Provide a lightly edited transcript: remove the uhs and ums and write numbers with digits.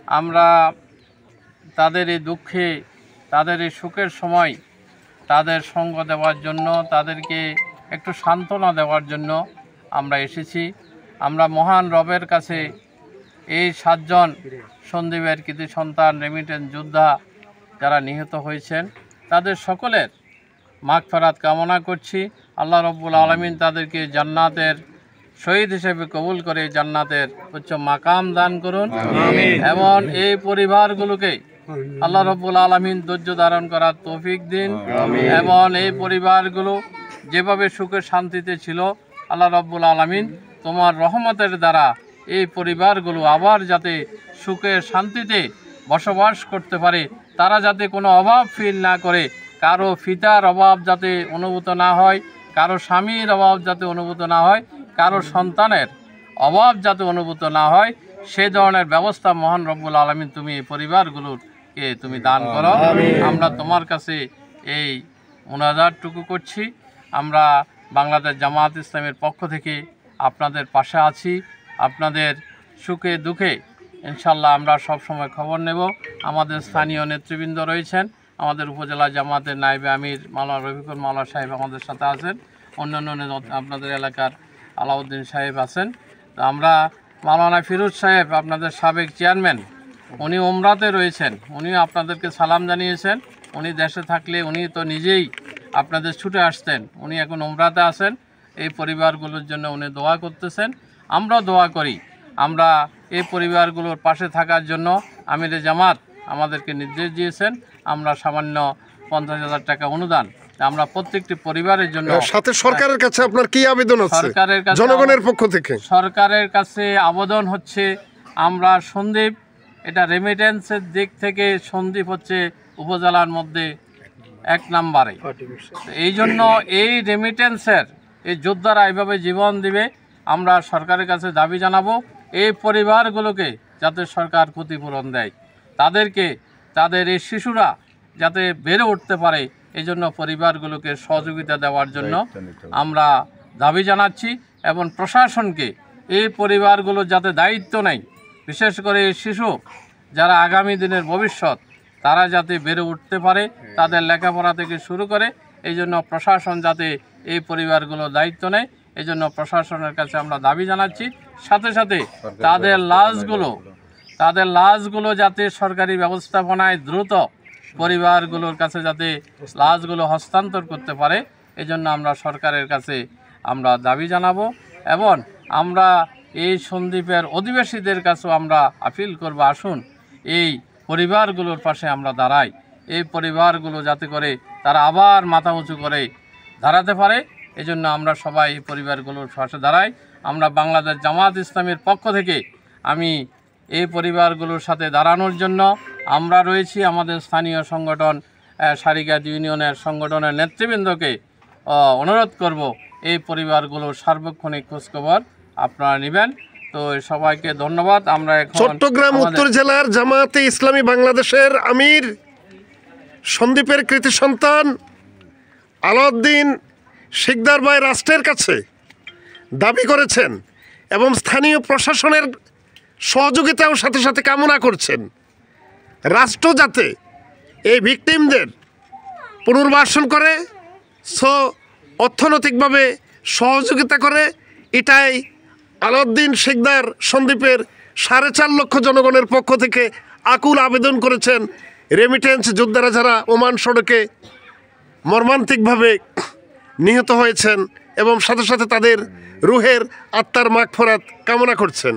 আমরা তাদের এই দুঃখে, তাদের এই সুখের সময় তাদের সঙ্গ দেওয়ার জন্য, তাদেরকে একটু সান্ত্বনা দেওয়ার জন্য আমরা এসেছি। আমরা মহান রবের কাছে এই 7 জন সন্দীপের কৃতি সন্তান রেমিটেন্স যোদ্ধা যারা নিহত হয়েছেন তাদের সকলের মাগফিরাত কামনা করছি। আল্লাহ রব্বুল আলামিন তাদেরকে জান্নাতের শহীদ হিসেবে কবুল করে জান্নাতের উচ্চ মাকাম দান করুন এবং এই পরিবারগুলোকে আল্লাহ রব্বুল আলামিন ধৈর্য ধারণ করার তৌফিক দিন এবং এই পরিবারগুলো যেভাবে সুখে শান্তিতে ছিল আল্লাহ রব্বুল আলামিন তোমার রহমতের দ্বারা এই পরিবারগুলো আবার যাতে সুখে শান্তিতে বসবাস করতে পারে, তারা যাতে কোনো অভাব ফিল না করে, কারো পিতার অভাব যাতে অনুভূত না হয়, কারো স্বামীর অভাব যাতে অনুভূত না হয়, কারো সন্তানের অভাব যাতে অনুভূত না হয়, সেই ধরনের ব্যবস্থা মহান রব্বুল আলামিন তুমি এই পরিবারগুলোকে তুমি দান করো। আমরা তোমার কাছে এই মুনাজাতটুকু করছি। আমরা বাংলাদেশ জামায়াত ইসলামের পক্ষ থেকে আপনাদের পাশে আছি। আপনাদের সুখে দুঃখে ইনশাল্লাহ আমরা সব সময় খবর নেব। আমাদের স্থানীয় নেতৃবৃন্দ রয়েছেন, আমাদের উপজেলা জামাতের নায়েবে আমির মাওলানা রফিকুল মাওলা সাহেব আমাদের সাথে আছেন, অন্যান্য আপনাদের এলাকার আলাউদ্দিন সাহেব আছেন। তো আমরা মাওলানা ফিরোজ সাহেব আপনাদের সাবেক চেয়ারম্যান, উনি উমরাতে রয়েছেন, উনিও আপনাদেরকে সালাম জানিয়েছেন। উনি দেশে থাকলে উনি তো নিজেই আপনাদের ছুটে আসতেন, উনি এখন উমরাতে আছেন। এই পরিবারগুলোর জন্য উনি দোয়া করতেছেন, আমরাও দোয়া করি। আমরা এই পরিবারগুলোর পাশে থাকার জন্য আমিরে জামাত আমাদেরকে নির্দেশ দিয়েছেন। আমরা সামান্য 50,000 টাকা অনুদান আমরা প্রত্যেকটি পরিবারের জন্য। সাথে সরকারের কাছে আপনার কি আবেদন আছে? সরকারের কাছে, জনগণের পক্ষ থেকে সরকারের কাছে আবেদন হচ্ছে, আমরা সন্দ্বীপ, এটা রেমিটেন্সের দিক থেকে সন্দ্বীপ হচ্ছে উপজেলার মধ্যে 1 নম্বরে। এই জন্য এই রেমিটেন্সের এই যোদ্ধারা এইভাবে জীবন দিবে, আমরা সরকারের কাছে দাবি জানাবো এই পরিবারগুলোকে যাতে সরকার ক্ষতিপূরণ দেয়, তাদেরকে, তাদের এই শিশুরা যাতে বেড়ে উঠতে পারে, এই জন্য পরিবারগুলোকে সহযোগিতা দেওয়ার জন্য আমরা দাবি জানাচ্ছি। এবং প্রশাসনকে এই পরিবারগুলো যাতে দায়িত্ব নেয়, বিশেষ করে এই শিশু যারা আগামী দিনের ভবিষ্যৎ, তারা যাতে বেড়ে উঠতে পারে, তাদের লেখাপড়া থেকে শুরু করে, এই জন্য প্রশাসন যাতে এই পরিবারগুলো দায়িত্ব নেয়, এই জন্য প্রশাসনের কাছে আমরা দাবি জানাচ্ছি। সাথে সাথে তাদের লাশগুলো যাতে সরকারি ব্যবস্থাপনায় দ্রুত পরিবারগুলোর কাছে যাতে লাশগুলো হস্তান্তর করতে পারে, এই জন্য আমরা সরকারের কাছে আমরা দাবি জানাবো। এবং আমরা এই সন্দ্বীপের অধিবাসীদের কাছেও আমরা আপিল করব, আসুন এই পরিবারগুলোর পাশে আমরা দাঁড়াই। এই পরিবারগুলো যাতে করে তারা আবার মাথা উঁচু করে দাঁড়াতে পারে, এই জন্য আমরা সবাই এই পরিবারগুলোর পাশে দাঁড়াই। আমরা বাংলাদেশ জামায়াত ইসলামের পক্ষ থেকে আমি এই পরিবারগুলোর সাথে দাঁড়ানোর জন্য আমরা রয়েছি। আমাদের স্থানীয় সংগঠন সারিঘাট ইউনিয়নের সংগঠনের নেতৃবৃন্দকে অনুরোধ করব, এই পরিবারগুলোর সার্বক্ষণিক খোঁজখবর আপনারা নেবেন। তো সবাইকে ধন্যবাদ। আমরা এখন চট্টগ্রাম উত্তর জেলার জামায়াতে ইসলামী বাংলাদেশের আমির সন্দ্বীপের কৃতি সন্তান আলাউদ্দিন শিকদার ভাই রাষ্ট্রের কাছে দাবি করেছেন এবং স্থানীয় প্রশাসনের সহযোগিতাও সাথে সাথে কামনা করছেন, রাষ্ট্র যাতে এই ভিকটিমদের পুনর্বাসন করে, অর্থনৈতিকভাবে সহযোগিতা করে। এটাই আলাউদ্দিন শিকদার সন্দ্বীপের 4.5 লক্ষ জনগণের পক্ষ থেকে আকুল আবেদন করেছেন। রেমিটেন্স যোদ্ধারা যারা ওমান সড়কে মর্মান্তিকভাবে নিহত হয়েছেন এবং সাথে সাথে তাদের রুহের আত্মার মাগফিরাত কামনা করছেন।